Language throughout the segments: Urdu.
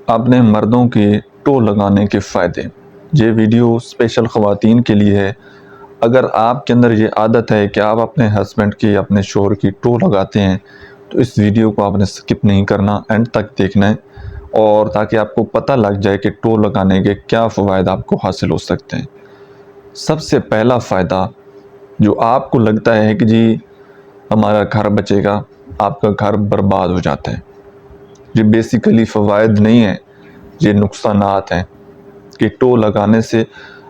اپنے مردوں کے ٹو لگانے کے فائدے۔ یہ ویڈیو اسپیشل خواتین کے لیے ہے۔ اگر آپ کے اندر یہ عادت ہے کہ آپ اپنے ہسبینڈ کی اپنے شوہر کی ٹو لگاتے ہیں تو اس ویڈیو کو آپ نے سکپ نہیں کرنا، اینڈ تک دیکھنا ہے، اور تاکہ آپ کو پتہ لگ جائے کہ ٹو لگانے کے کیا فوائد آپ کو حاصل ہو سکتے ہیں۔ سب سے پہلا فائدہ جو آپ کو لگتا ہے کہ جی ہمارا گھر بچے گا، آپ کا گھر برباد ہو جاتا ہے۔ یہ بیسیکلی فوائد نہیں ہیں، یہ نقصانات ہیں کہ ٹو لگانے سے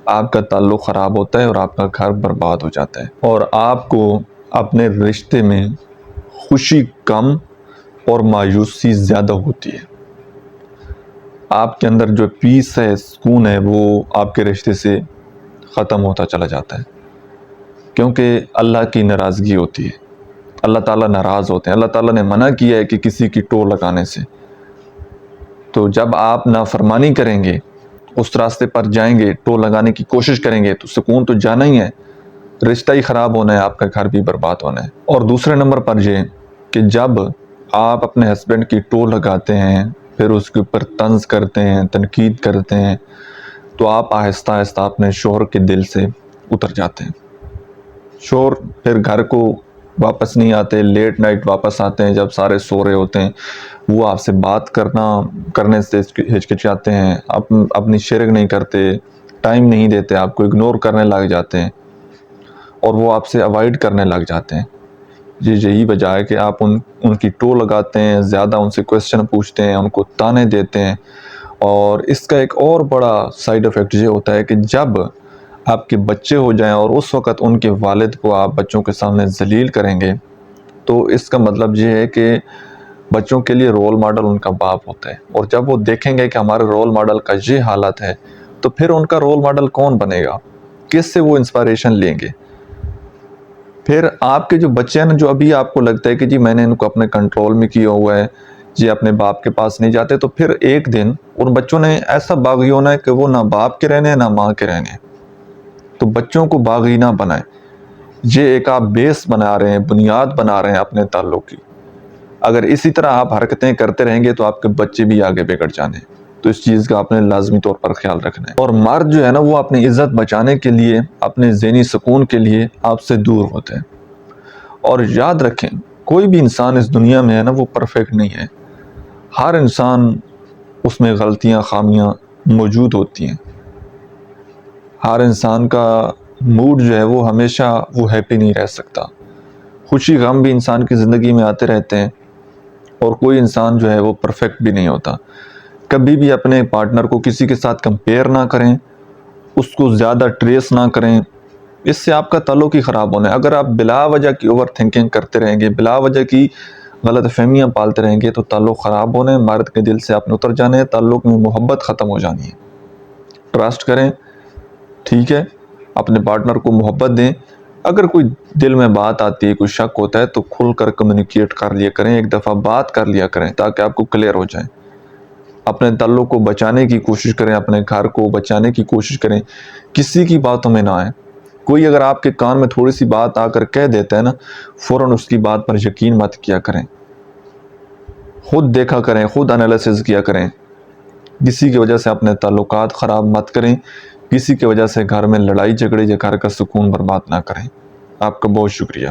آپ کا تعلق خراب ہوتا ہے اور آپ کا گھر برباد ہو جاتا ہے، اور آپ کو اپنے رشتے میں خوشی کم اور مایوسی زیادہ ہوتی ہے۔ آپ کے اندر جو پیس ہے، سکون ہے، وہ آپ کے رشتے سے ختم ہوتا چلا جاتا ہے، کیونکہ اللہ کی ناراضگی ہوتی ہے۔ اللہ تعالیٰ ناراض ہوتے ہیں۔ اللہ تعالیٰ نے منع کیا ہے کہ کسی کی ٹو لگانے سے۔ تو جب آپ نافرمانی کریں گے، اس راستے پر جائیں گے، ٹو لگانے کی کوشش کریں گے، تو سکون تو جانا ہی ہے، رشتہ ہی خراب ہونا ہے، آپ کا گھر بھی برباد ہونا ہے۔ اور دوسرے نمبر پر یہ کہ جب آپ اپنے ہسبینڈ کی ٹو لگاتے ہیں، پھر اس کے اوپر طنز کرتے ہیں، تنقید کرتے ہیں، تو آپ آہستہ آہستہ اپنے شوہر کے دل سے اتر جاتے ہیں۔ شوہر پھر گھر کو واپس نہیں آتے، لیٹ نائٹ واپس آتے ہیں جب سارے سو رہے ہوتے ہیں، وہ آپ سے بات کرنے سے ہچکچاتے ہیں، اپنی شیئرنگ نہیں کرتے، ٹائم نہیں دیتے، آپ کو اگنور کرنے لگ جاتے ہیں، اور وہ آپ سے اوائڈ کرنے لگ جاتے ہیں۔ یہی وجہ ہے کہ آپ ان کی ٹو لگاتے ہیں، زیادہ ان سے کویسچن پوچھتے ہیں، ان کو تانے دیتے ہیں۔ اور اس کا ایک اور بڑا سائیڈ ایفیکٹ یہ ہوتا ہے کہ جب آپ کے بچے ہو جائیں اور اس وقت ان کے والد کو آپ بچوں کے سامنے ذلیل کریں گے، تو اس کا مطلب یہ ہے کہ بچوں کے لیے رول ماڈل ان کا باپ ہوتا ہے، اور جب وہ دیکھیں گے کہ ہمارے رول ماڈل کا یہ حالت ہے، تو پھر ان کا رول ماڈل کون بنے گا؟ کس سے وہ انسپائریشن لیں گے؟ پھر آپ کے جو بچے ہیں نا، جو ابھی آپ کو لگتا ہے کہ جی میں نے ان کو اپنے کنٹرول میں کیا ہوا ہے، جی اپنے باپ کے پاس نہیں جاتے، تو پھر ایک دن ان بچوں نے ایسا باغی ہونا ہے کہ وہ نہ باپ کے رہنے نہ ماں کے رہنے۔ تو بچوں کو باغی نہ بنائیں، یہ ایک آپ بیس بنا رہے ہیں، بنیاد بنا رہے ہیں اپنے تعلق کی۔ اگر اسی طرح آپ حرکتیں کرتے رہیں گے تو آپ کے بچے بھی آگے بگڑ جانے، تو اس چیز کا آپ نے لازمی طور پر خیال رکھنا ہے۔ اور مرد جو ہے نا، وہ اپنی عزت بچانے کے لیے، اپنے ذہنی سکون کے لیے آپ سے دور ہوتے ہیں۔ اور یاد رکھیں، کوئی بھی انسان اس دنیا میں ہے نا، وہ پرفیکٹ نہیں ہے۔ ہر انسان اس میں غلطیاں، خامیاں موجود ہوتی ہیں۔ ہر انسان کا موڈ جو ہے وہ ہمیشہ وہ ہیپی نہیں رہ سکتا۔ خوشی غم بھی انسان کی زندگی میں آتے رہتے ہیں، اور کوئی انسان جو ہے وہ پرفیکٹ بھی نہیں ہوتا۔ کبھی بھی اپنے پارٹنر کو کسی کے ساتھ کمپیئر نہ کریں، اس کو زیادہ ٹریس نہ کریں، اس سے آپ کا تعلق ہی خراب ہونا ہے۔ اگر آپ بلا وجہ کی اوور تھنکنگ کرتے رہیں گے، بلا وجہ کی غلط فہمیاں پالتے رہیں گے، تو تعلق خراب ہونے، مرد کے دل سے آپ نے اتر جانے ہیں، تعلق میں محبت ختم ہو جانی ہے۔ ٹرسٹ کریں، ٹھیک ہے، اپنے پارٹنر کو محبت دیں۔ اگر کوئی دل میں بات آتی ہے، کوئی شک ہوتا ہے، تو کھل کر کمیونیکیٹ کر لیا کریں، ایک دفعہ بات کر لیا کریں، تاکہ آپ کو کلیئر ہو جائے۔ اپنے تعلق کو بچانے کی کوشش کریں، اپنے گھر کو بچانے کی کوشش کریں، کسی کی باتوں میں نہ آئیں۔ کوئی اگر آپ کے کان میں تھوڑی سی بات آ کر کہہ دیتا ہے نا، فوراً اس کی بات پر یقین مت کیا کریں، خود دیکھا کریں، خود انالیسس کیا کریں۔ کسی کی وجہ سے اپنے تعلقات خراب مت کریں، کسی کی وجہ سے گھر میں لڑائی جھگڑے یا گھر کا سکون برباد نہ کریں۔ آپ کا بہت شکریہ۔